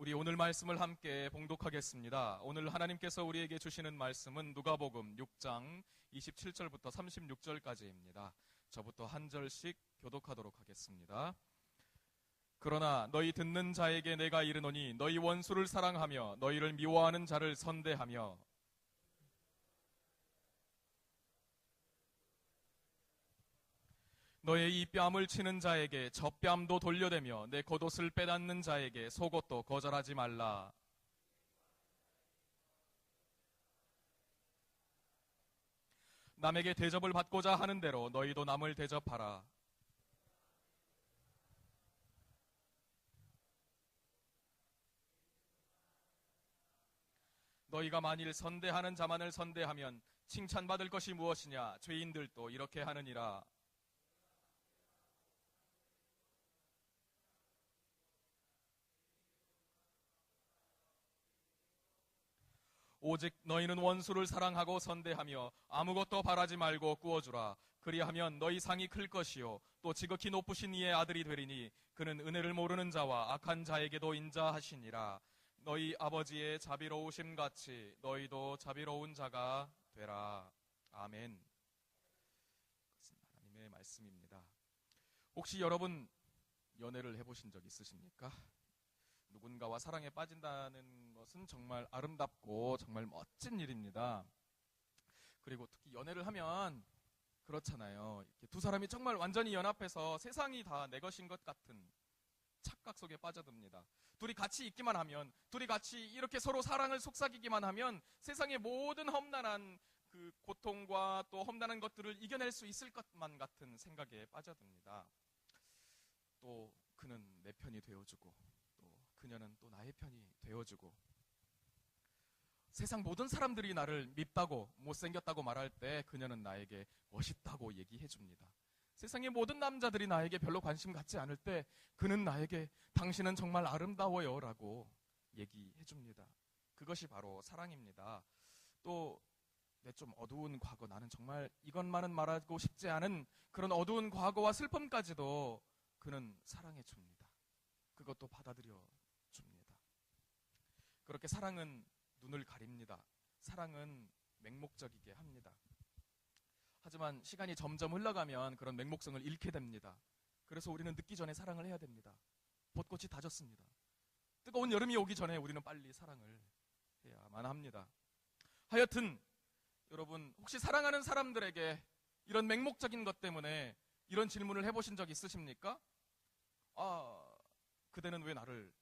우리 오늘 말씀을 함께 봉독하겠습니다. 오늘 하나님께서 우리에게 주시는 말씀은 누가복음 6장 27절부터 36절까지입니다. 저부터 한 절씩 교독하도록 하겠습니다. 그러나 너희 듣는 자에게 내가 이르노니 너희 원수를 사랑하며 너희를 미워하는 자를 선대하며 너의 이 뺨을 치는 자에게 저 뺨도 돌려대며 내 겉옷을 빼앗는 자에게 속옷도 거절하지 말라. 남에게 대접을 받고자 하는 대로 너희도 남을 대접하라. 너희가 만일 선대하는 자만을 선대하면 칭찬받을 것이 무엇이냐? 죄인들도 이렇게 하느니라. 오직 너희는 원수를 사랑하고 선대하며 아무것도 바라지 말고 구워주라. 그리하면 너희 상이 클 것이요 또 지극히 높으신 이의 아들이 되리니 그는 은혜를 모르는 자와 악한 자에게도 인자하시니라. 너희 아버지의 자비로우심 같이 너희도 자비로운 자가 되라. 아멘. 하나님의 말씀입니다. 혹시 여러분 연애를 해보신 적 있으십니까? 누군가와 사랑에 빠진다는 것은 정말 아름답고 정말 멋진 일입니다. 그리고 특히 연애를 하면 그렇잖아요. 이렇게 두 사람이 정말 완전히 연합해서 세상이 다 내 것인 것 같은 착각 속에 빠져듭니다. 둘이 같이 있기만 하면, 둘이 같이 이렇게 서로 사랑을 속삭이기만 하면 세상의 모든 험난한 그 고통과 또 험난한 것들을 이겨낼 수 있을 것만 같은 생각에 빠져듭니다. 또 그는 내 편이 되어주고 또 그녀는 또 나의 편이 되어주고, 세상 모든 사람들이 나를 밉다고 못생겼다고 말할 때 그녀는 나에게 멋있다고 얘기해줍니다. 세상의 모든 남자들이 나에게 별로 관심 갖지 않을 때 그는 나에게 당신은 정말 아름다워요 라고 얘기해줍니다. 그것이 바로 사랑입니다. 또 내 좀 어두운 과거, 나는 정말 이것만은 말하고 싶지 않은 그런 어두운 과거와 슬픔까지도 그는 사랑해줍니다. 그것도 받아들여 줍니다. 그렇게 사랑은 눈을 가립니다. 사랑은 맹목적이게 합니다. 하지만 시간이 점점 흘러가면 그런 맹목성을 잃게 됩니다. 그래서 우리는 늦기 전에 사랑을 해야 됩니다. 벚꽃이 다 졌습니다. 뜨거운 여름이 오기 전에 우리는 빨리 사랑을 해야만 합니다. 하여튼 여러분, 혹시 사랑하는 사람들에게 이런 맹목적인 것 때문에 이런 질문을 해보신 적 있으십니까? 그대는 왜 나를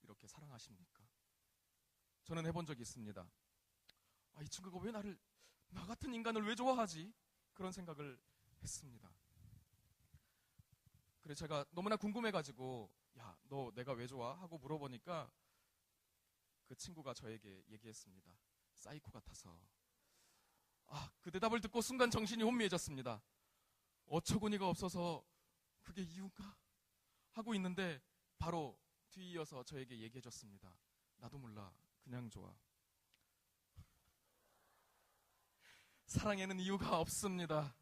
이렇게 사랑하십니까? 저는 해본 적이 있습니다. 이 친구가 왜 나 같은 인간을 왜 좋아하지? 그런 생각을 했습니다. 그래서 제가 너무나 궁금해가지고 야, 너 내가 왜 좋아? 하고 물어보니까 그 친구가 저에게 얘기했습니다. 사이코 같아서. 그 대답을 듣고 순간 정신이 혼미해졌습니다. 어처구니가 없어서 그게 이유인가? 하고 있는데 바로 뒤이어서 저에게 얘기해줬습니다. 나도 몰라, 그냥 좋아. 사랑에는 이유가 없습니다.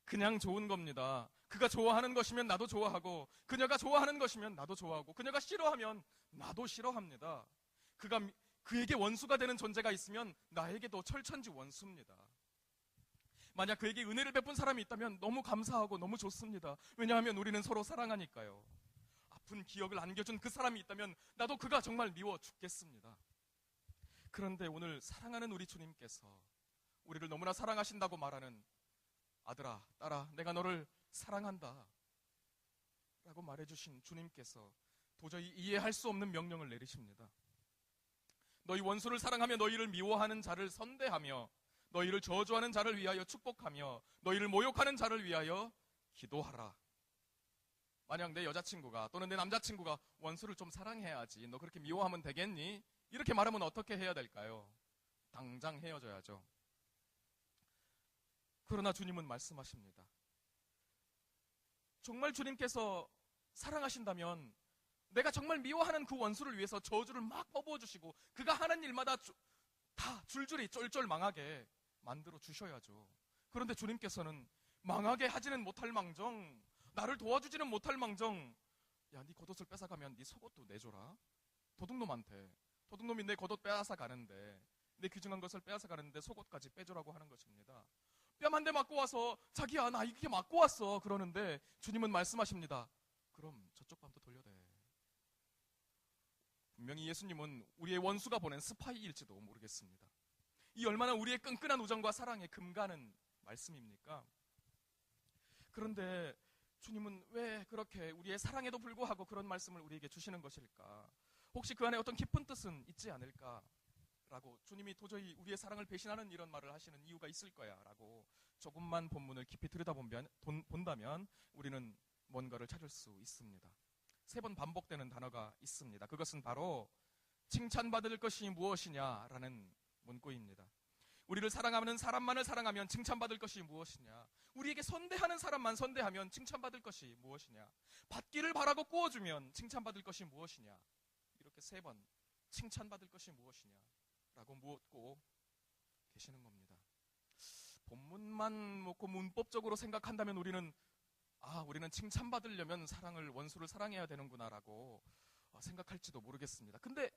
그냥 좋은 겁니다. 그가 좋아하는 것이면 나도 좋아하고, 그녀가 좋아하는 것이면 나도 좋아하고, 그녀가 싫어하면 나도 싫어합니다. 그에게 원수가 되는 존재가 있으면 나에게도 철천지 원수입니다. 만약 그에게 은혜를 베푼 사람이 있다면 너무 감사하고 너무 좋습니다. 왜냐하면 우리는 서로 사랑하니까요. 아픈 기억을 안겨준 그 사람이 있다면 나도 그가 정말 미워 죽겠습니다. 그런데 오늘 사랑하는 우리 주님께서 우리를 너무나 사랑하신다고 말하는 아들아, 딸아, 내가 너를 사랑한다 라고 말해주신 주님께서 도저히 이해할 수 없는 명령을 내리십니다. 너희 원수를 사랑하며 너희를 미워하는 자를 선대하며 너희를 저주하는 자를 위하여 축복하며 너희를 모욕하는 자를 위하여 기도하라. 만약 내 여자친구가 또는 내 남자친구가 원수를 좀 사랑해야지, 너 그렇게 미워하면 되겠니? 이렇게 말하면 어떻게 해야 될까요? 당장 헤어져야죠. 그러나 주님은 말씀하십니다. 정말 주님께서 사랑하신다면 내가 정말 미워하는 그 원수를 위해서 저주를 막 퍼부어주시고 그가 하는 일마다 다 줄줄이 쫄쫄 망하게 만들어 주셔야죠. 그런데 주님께서는 망하게 하지는 못할 망정, 나를 도와주지는 못할 망정, 야, 네 겉옷을 뺏어가면 네 속옷도 내줘라. 도둑놈한테, 도둑놈이 내 겉옷 빼앗아 가는데, 내 귀중한 것을 빼앗아 가는데 속옷까지 빼주라고 하는 것입니다. 뺨 한 대 맞고 와서 자기야 나 이게 맞고 왔어 그러는데 주님은 말씀하십니다. 그럼 저쪽 뺨도 돌려대. 분명히 예수님은 우리의 원수가 보낸 스파이일지도 모르겠습니다. 이 얼마나 우리의 끈끈한 우정과 사랑에 금가는 말씀입니까? 그런데 주님은 왜 그렇게 우리의 사랑에도 불구하고 그런 말씀을 우리에게 주시는 것일까? 혹시 그 안에 어떤 깊은 뜻은 있지 않을까? 라고, 주님이 도저히 우리의 사랑을 배신하는 이런 말을 하시는 이유가 있을 거야 라고 조금만 본문을 깊이 들여다본다면 우리는 뭔가를 찾을 수 있습니다. 3번 반복되는 단어가 있습니다. 그것은 바로 칭찬받을 것이 무엇이냐라는 문구입니다. 우리를 사랑하는 사람만을 사랑하면 칭찬받을 것이 무엇이냐? 우리에게 선대하는 사람만 선대하면 칭찬받을 것이 무엇이냐? 받기를 바라고 꾸어주면 칭찬받을 것이 무엇이냐? 이렇게 3번 칭찬받을 것이 무엇이냐? 라고 묻고 계시는 겁니다. 본문만 놓고 문법적으로 생각한다면 우리는 칭찬받으려면 원수를 사랑해야 되는구나 라고 생각할지도 모르겠습니다. 근데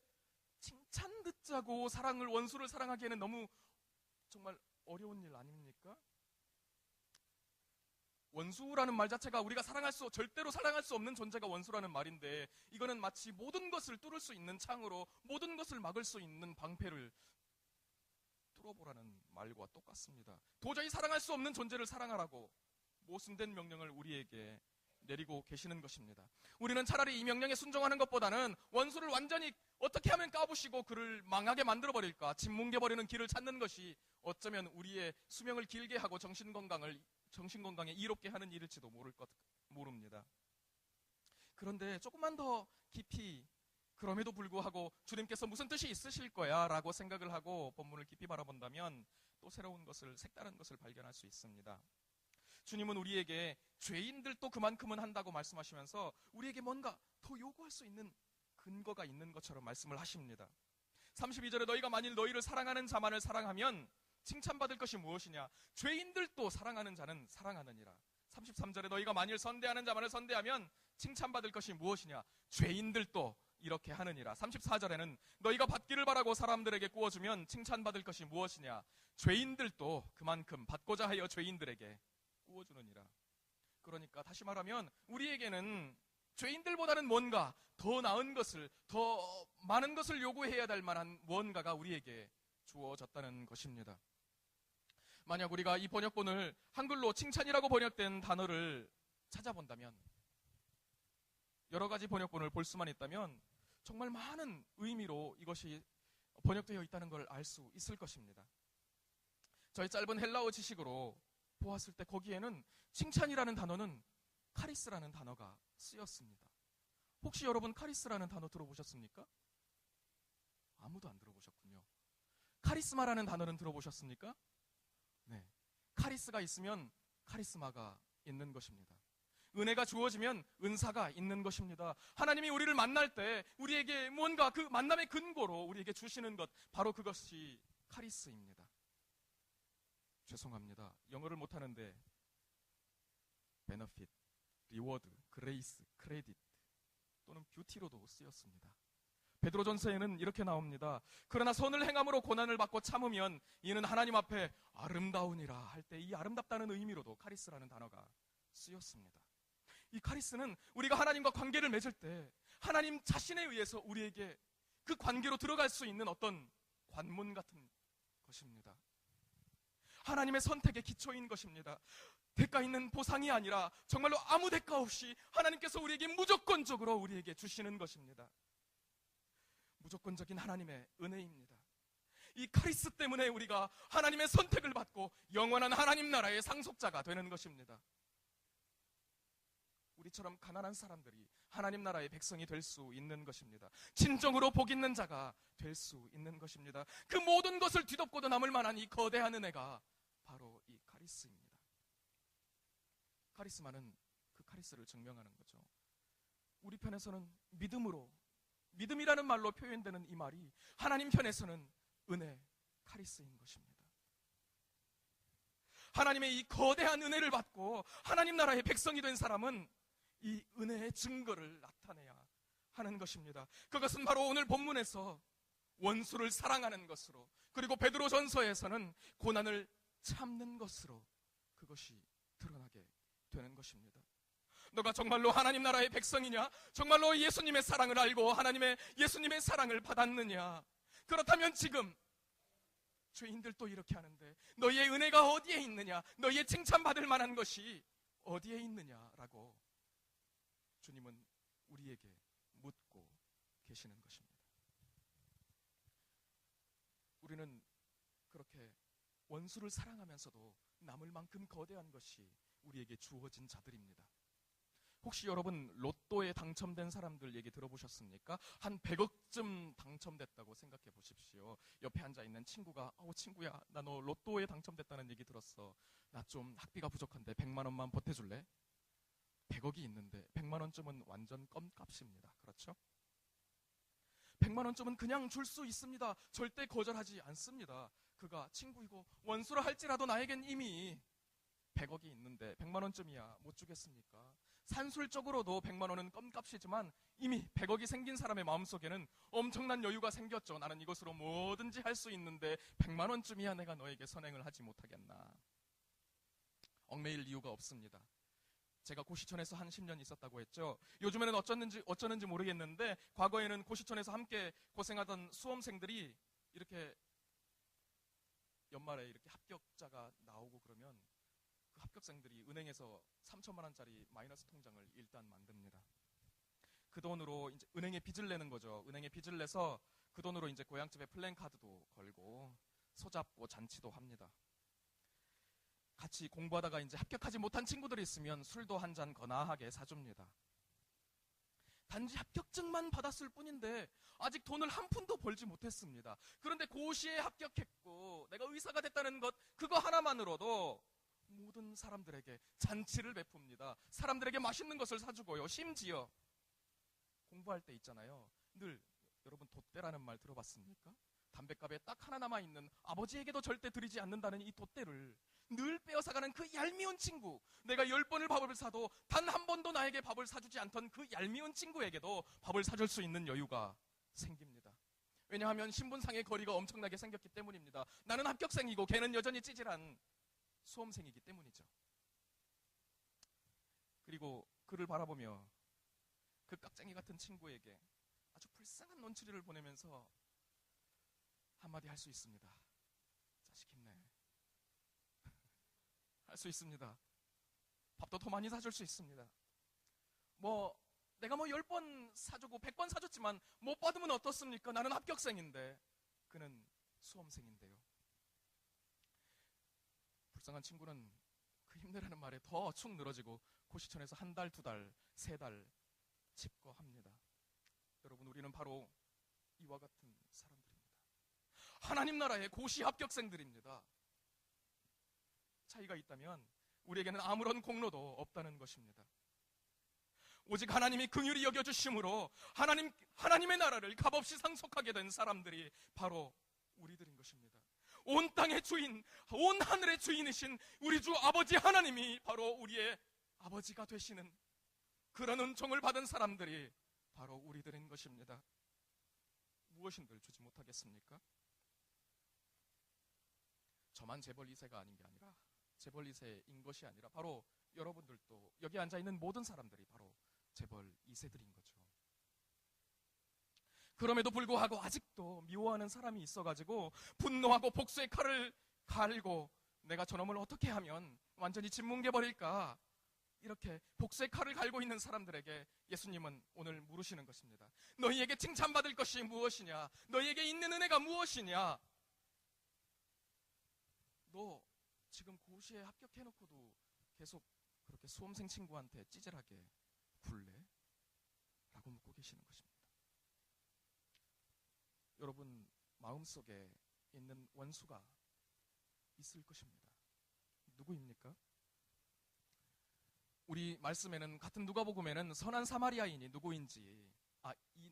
칭찬 듣자고 원수를 사랑하기에는 너무 정말 어려운 일 아닙니까? 원수라는 말 자체가 우리가 절대로 사랑할 수 없는 존재가 원수라는 말인데, 이거는 마치 모든 것을 뚫을 수 있는 창으로 모든 것을 막을 수 있는 방패를 뚫어보라는 말과 똑같습니다. 도저히 사랑할 수 없는 존재를 사랑하라고 모순된 명령을 우리에게 내리고 계시는 것입니다. 우리는 차라리 이 명령에 순종하는 것보다는 원수를 완전히 어떻게 하면 까부시고 그를 망하게 만들어버릴까, 짓뭉개버리는 길을 찾는 것이 어쩌면 우리의 수명을 길게 하고 정신건강에 이롭게 하는 일일지도 모릅니다. 그런데 조금만 더 깊이, 그럼에도 불구하고 주님께서 무슨 뜻이 있으실 거야 라고 생각을 하고 본문을 깊이 바라본다면 또 색다른 것을 발견할 수 있습니다. 주님은 우리에게 죄인들도 그만큼은 한다고 말씀하시면서 우리에게 뭔가 더 요구할 수 있는 근거가 있는 것처럼 말씀을 하십니다. 32절에 너희가 만일 너희를 사랑하는 자만을 사랑하면 칭찬받을 것이 무엇이냐? 죄인들도 사랑하는 자는 사랑하느니라. 33절에 너희가 만일 선대하는 자만을 선대하면 칭찬받을 것이 무엇이냐? 죄인들도 이렇게 하느니라. 34절에는 너희가 받기를 바라고 사람들에게 구워주면 칭찬받을 것이 무엇이냐? 죄인들도 그만큼 받고자 하여 죄인들에게 구워주느니라. 그러니까 다시 말하면 우리에게는 죄인들보다는 뭔가 더 나은 것을, 더 많은 것을 요구해야 될 만한 무언가가 우리에게 주어졌다는 것입니다. 만약 우리가 이 번역본을 한글로 칭찬이라고 번역된 단어를 찾아본다면, 여러 가지 번역본을 볼 수만 있다면 정말 많은 의미로 이것이 번역되어 있다는 걸 알 수 있을 것입니다. 저희 짧은 헬라어 지식으로 보았을 때 거기에는 칭찬이라는 단어는 카리스라는 단어가 쓰였습니다. 혹시 여러분 카리스라는 단어 들어보셨습니까? 아무도 안 들어보셨군요. 카리스마라는 단어는 들어보셨습니까? 네. 카리스가 있으면 카리스마가 있는 것입니다. 은혜가 주어지면 은사가 있는 것입니다. 하나님이 우리를 만날 때 우리에게 뭔가 그 만남의 근거로 우리에게 주시는 것, 바로 그것이 카리스입니다. 죄송합니다. 영어를 못하는데 베너핏, 리워드, 그레이스, 크레딧 또는 뷰티로도 쓰였습니다. 베드로전서에는 이렇게 나옵니다. 그러나 선을 행함으로 고난을 받고 참으면 이는 하나님 앞에 아름다우니라 할 때 이 아름답다는 의미로도 카리스라는 단어가 쓰였습니다. 이 카리스는 우리가 하나님과 관계를 맺을 때 하나님 자신에 의해서 우리에게 그 관계로 들어갈 수 있는 어떤 관문 같은 것입니다. 하나님의 선택의 기초인 것입니다. 대가 있는 보상이 아니라 정말로 아무 대가 없이 하나님께서 우리에게 무조건적으로 우리에게 주시는 것입니다. 무조건적인 하나님의 은혜입니다. 이 카리스 때문에 우리가 하나님의 선택을 받고 영원한 하나님 나라의 상속자가 되는 것입니다. 우리처럼 가난한 사람들이 하나님 나라의 백성이 될 수 있는 것입니다. 진정으로 복 있는 자가 될 수 있는 것입니다. 그 모든 것을 뒤덮고도 남을 만한 이 거대한 은혜가 바로 이 카리스입니다. 카리스마는 그 카리스를 증명하는 거죠. 우리 편에서는 믿음이라는 말로 표현되는 이 말이 하나님 편에서는 은혜, 카리스인 것입니다. 하나님의 이 거대한 은혜를 받고 하나님 나라의 백성이 된 사람은 이 은혜의 증거를 나타내야 하는 것입니다. 그것은 바로 오늘 본문에서 원수를 사랑하는 것으로, 그리고 베드로전서에서는 고난을 참는 것으로 그것이 드러나게 되는 것입니다. 너가 정말로 하나님 나라의 백성이냐? 정말로 예수님의 사랑을 알고 예수님의 사랑을 받았느냐? 그렇다면 지금 죄인들도 이렇게 하는데 너희의 은혜가 어디에 있느냐? 너희의 칭찬받을 만한 것이 어디에 있느냐라고 주님은 우리에게 묻고 계시는 것입니다. 우리는 그렇게 원수를 사랑하면서도 남을 만큼 거대한 것이 우리에게 주어진 자들입니다. 혹시 여러분 로또에 당첨된 사람들 얘기 들어보셨습니까? 한 100억쯤 당첨됐다고 생각해 보십시오. 옆에 앉아있는 친구가 친구야, 나 너 로또에 당첨됐다는 얘기 들었어. 나 좀 학비가 부족한데 100만 원만 보태줄래? 100억이 있는데 100만 원쯤은 완전 껌값입니다. 그렇죠? 100만 원쯤은 그냥 줄 수 있습니다. 절대 거절하지 않습니다. 그가 친구이고 원수라 할지라도 나에겐 이미 100억이 있는데 100만 원쯤이야 못 주겠습니까? 산술적으로도 100만 원은 껌값이지만 이미 100억이 생긴 사람의 마음속에는 엄청난 여유가 생겼죠. 나는 이것으로 뭐든지 할 수 있는데 100만 원쯤이야 내가 너에게 선행을 하지 못하겠나. 얽매일 이유가 없습니다. 제가 고시촌에서 한 10년 있었다고 했죠. 요즘에는 어쩌는지 모르겠는데 과거에는 고시촌에서 함께 고생하던 수험생들이 이렇게 연말에 이렇게 합격자가 나오고 그러면 그 합격생들이 은행에서 3천만 원짜리 마이너스 통장을 일단 만듭니다. 그 돈으로 이제 은행에 빚을 내는 거죠. 은행에 빚을 내서 그 돈으로 이제 고향집에 플랜카드도 걸고 소잡고 잔치도 합니다. 같이 공부하다가 이제 합격하지 못한 친구들이 있으면 술도 한 잔 거나하게 사줍니다. 단지 합격증만 받았을 뿐인데 아직 돈을 한 푼도 벌지 못했습니다. 그런데 고시에 합격했고 내가 의사가 됐다는 것, 그거 하나만으로도 모든 사람들에게 잔치를 베풉니다. 사람들에게 맛있는 것을 사주고요. 심지어 공부할 때 있잖아요. 늘 여러분 돛대라는 말 들어봤습니까? 담뱃갑에 딱 하나 남아있는 아버지에게도 절대 드리지 않는다는 이 돛대를 늘 빼앗아가는 그 얄미운 친구, 내가 10번을 밥을 사도 단 한 번도 나에게 밥을 사주지 않던 그 얄미운 친구에게도 밥을 사줄 수 있는 여유가 생깁니다. 왜냐하면 신분상의 거리가 엄청나게 생겼기 때문입니다. 나는 합격생이고 걔는 여전히 찌질한 수험생이기 때문이죠. 그리고 그를 바라보며 그 깍쟁이 같은 친구에게 아주 불쌍한 논추리를 보내면서 한마디 할 수 있습니다. 자식 힘내. 할 수 있습니다. 밥도 더 많이 사줄 수 있습니다. 내가 10번 사주고 100번 사줬지만 못 받으면 어떻습니까? 나는 합격생인데 그는 수험생인데요. 불쌍한 친구는 그 힘내라는 말에 더 축 늘어지고 고시촌에서 한 달, 두 달, 세 달 집거합니다. 여러분, 우리는 바로 이와 같은 사람들입니다. 하나님 나라의 고시 합격생들입니다. 차이가 있다면 우리에게는 아무런 공로도 없다는 것입니다. 오직 하나님이 긍휼히 여겨주심으로 하나님의 나라를 값없이 상속하게 된 사람들이 바로 우리들인 것입니다. 온 땅의 주인, 온 하늘의 주인이신 우리 주 아버지 하나님이 바로 우리의 아버지가 되시는 그런 은총을 받은 사람들이 바로 우리들인 것입니다. 무엇인들 주지 못하겠습니까? 저만 재벌 2세가 아닌 게 아니라 재벌 2세인 것이 아니라 바로 여러분들도 여기 앉아있는 모든 사람들이 바로 재벌 2세들인 거죠. 그럼에도 불구하고 아직도 미워하는 사람이 있어가지고 분노하고 복수의 칼을 갈고 내가 저놈을 어떻게 하면 완전히 짓뭉개버릴까, 이렇게 복수의 칼을 갈고 있는 사람들에게 예수님은 오늘 물으시는 것입니다. 너희에게 칭찬받을 것이 무엇이냐? 너희에게 있는 은혜가 무엇이냐? 너 지금 고시에 합격해놓고도 계속 그렇게 수험생 친구한테 찌질하게 굴래? 라고 묻고 계시는 것입니다. 여러분 마음속에 있는 원수가 있을 것입니다. 누구입니까? 우리 말씀에는, 같은 누가복음에는 선한 사마리아인이 누구인지,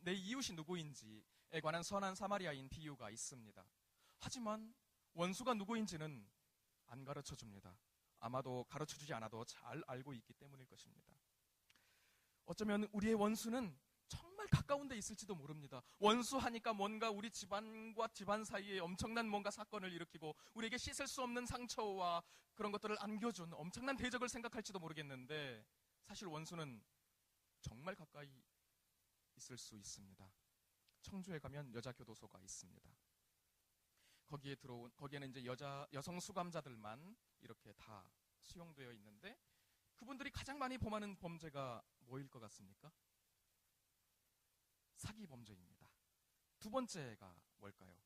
내 이웃이 누구인지에 관한 선한 사마리아인 비유가 있습니다. 하지만 원수가 누구인지는 안 가르쳐 줍니다. 아마도 가르쳐 주지 않아도 잘 알고 있기 때문일 것입니다. 어쩌면 우리의 원수는 정말 가까운 데 있을지도 모릅니다. 원수하니까 뭔가 우리 집안과 집안 사이에 엄청난 뭔가 사건을 일으키고 우리에게 씻을 수 없는 상처와 그런 것들을 안겨준 엄청난 대적을 생각할지도 모르겠는데, 사실 원수는 정말 가까이 있을 수 있습니다. 청주에 가면 여자 교도소가 있습니다. 거기에는 이제 여성 수감자들만 이렇게 다 수용되어 있는데, 그분들이 가장 많이 범하는 범죄가 뭐일 것 같습니까? 사기 범죄입니다. 두 번째가 뭘까요?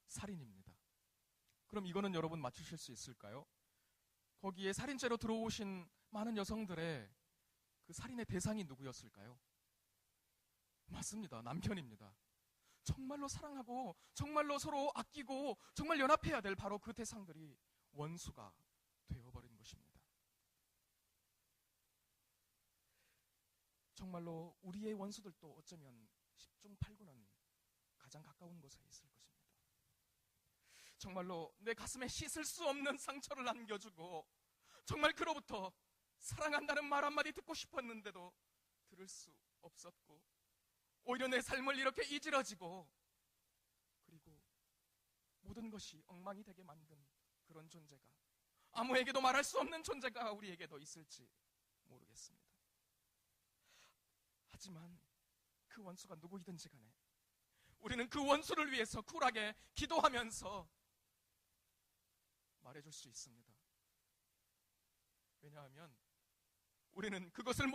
살인입니다. 그럼 이거는 여러분 맞추실 수 있을까요? 거기에 살인죄로 들어오신 많은 여성들의 그 살인의 대상이 누구였을까요? 맞습니다. 남편입니다. 정말로 사랑하고 정말로 서로 아끼고 정말 연합해야 될 바로 그 대상들이 원수가 되어버린 것입니다. 정말로 우리의 원수들도 어쩌면 10중 8구는 가장 가까운 곳에 있을 것입니다. 정말로 내 가슴에 씻을 수 없는 상처를 안겨주고, 정말 그로부터 사랑한다는 말 한마디 듣고 싶었는데도 들을 수 없었고, 오히려 내 삶을 이렇게 이질러지고, 그리고 모든 것이 엉망이 되게 만든 그런 존재가, 아무에게도 말할 수 없는 존재가 우리에게도 있을지 모르겠습니다. 하지만 그 원수가 누구이든지 간에 우리는 그 원수를 위해서 쿨하게 기도하면서 말해줄 수 있습니다. 왜냐하면 우리는 그것을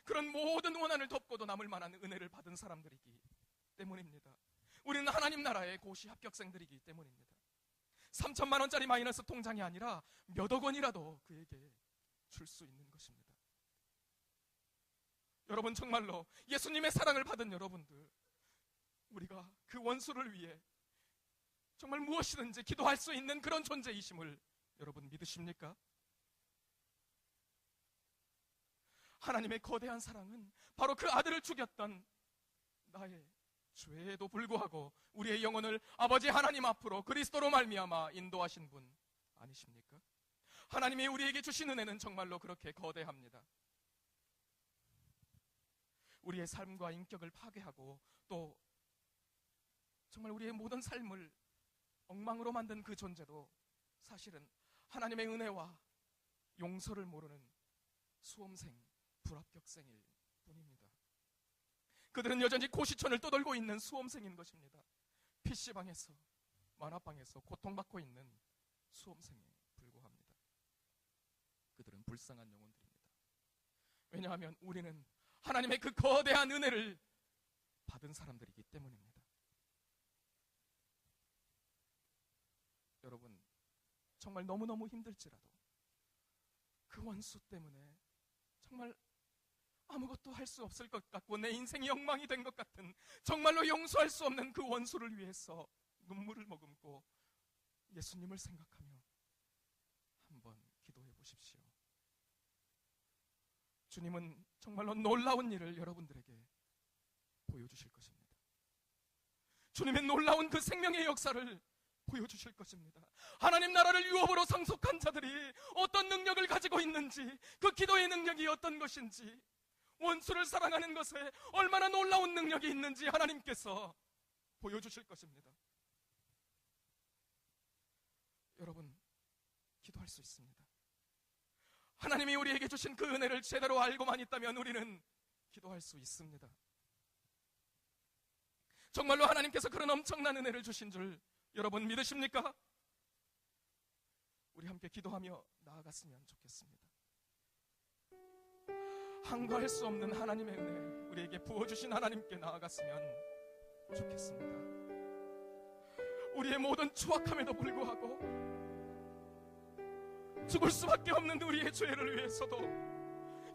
그런 모든 원한을 덮고도 남을 만한 은혜를 받은 사람들이기 때문입니다. 우리는 하나님 나라의 고시 합격생들이기 때문입니다. 3천만 원짜리 마이너스 통장이 아니라 몇억 원이라도 그에게 줄 수 있는 것입니다. 여러분, 정말로 예수님의 사랑을 받은 여러분들, 우리가 그 원수를 위해 정말 무엇이든지 기도할 수 있는 그런 존재이심을 여러분 믿으십니까? 하나님의 거대한 사랑은 바로 그 아들을 죽였던 나의 죄에도 불구하고 우리의 영혼을 아버지 하나님 앞으로 그리스도로 말미암아 인도하신 분 아니십니까? 하나님이 우리에게 주신 은혜는 정말로 그렇게 거대합니다. 우리의 삶과 인격을 파괴하고 또 정말 우리의 모든 삶을 엉망으로 만든 그 존재도 사실은 하나님의 은혜와 용서를 모르는 수험생, 불합격생일 뿐입니다. 그들은 여전히 고시촌을 떠돌고 있는 수험생인 것입니다. PC방에서, 만화방에서 고통받고 있는 수험생에 불과합니다. 그들은 불쌍한 영혼들입니다. 왜냐하면 우리는 하나님의 그 거대한 은혜를 받은 사람들이기 때문입니다. 여러분, 정말 너무너무 힘들지라도 그 원수 때문에 정말 아무것도 할 수 없을 것 같고 내 인생이 엉망이 된 것 같은, 정말로 용서할 수 없는 그 원수를 위해서 눈물을 머금고 예수님을 생각하며 한번 기도해 보십시오. 주님은 정말로 놀라운 일을 여러분들에게 보여주실 것입니다. 주님의 놀라운 그 생명의 역사를 보여주실 것입니다. 하나님 나라를 유업으로 상속한 자들이 어떤 능력을 가지고 있는지, 그 기도의 능력이 어떤 것인지, 원수를 사랑하는 것에 얼마나 놀라운 능력이 있는지 하나님께서 보여주실 것입니다. 여러분, 기도할 수 있습니다. 하나님이 우리에게 주신 그 은혜를 제대로 알고만 있다면 우리는 기도할 수 있습니다. 정말로 하나님께서 그런 엄청난 은혜를 주신 줄 여러분 믿으십니까? 우리 함께 기도하며 나아갔으면 좋겠습니다. 한가할 수 없는 하나님의 은혜, 우리에게 부어주신 하나님께 나아갔으면 좋겠습니다. 우리의 모든 추악함에도 불구하고 죽을 수밖에 없는 우리의 죄를 위해서도,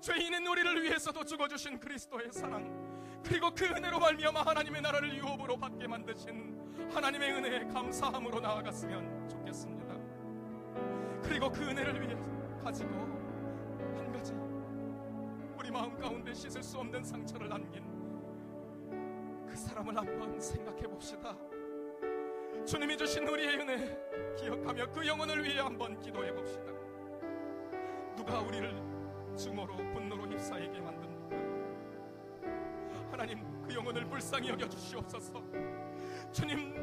죄인인 우리를 위해서도 죽어주신 그리스도의 사랑, 그리고 그 은혜로 말미암아 하나님의 나라를 유업으로 받게 만드신 하나님의 은혜에 감사함으로 나아갔으면 좋겠습니다. 그리고 그 은혜를 위해 가지고 한 가지, 우리 마음 가운데 씻을 수 없는 상처를 남긴 그 사람을 한번 생각해 봅시다. 주님이 주신 우리의 은혜 기억하며 그 영혼을 위해 한번 기도해 봅시다. 누가 우리를 증오로 분노로 휩싸이게 만듭니까? 하나님, 그 영혼을 불쌍히 여겨주시옵소서. 주님,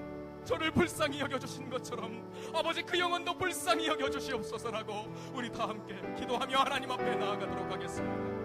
저를 불쌍히 여겨주신 것처럼 아버지 그 영혼도 불쌍히 여겨주시옵소서라고 우리 다 함께 기도하며 하나님 앞에 나아가도록 하겠습니다.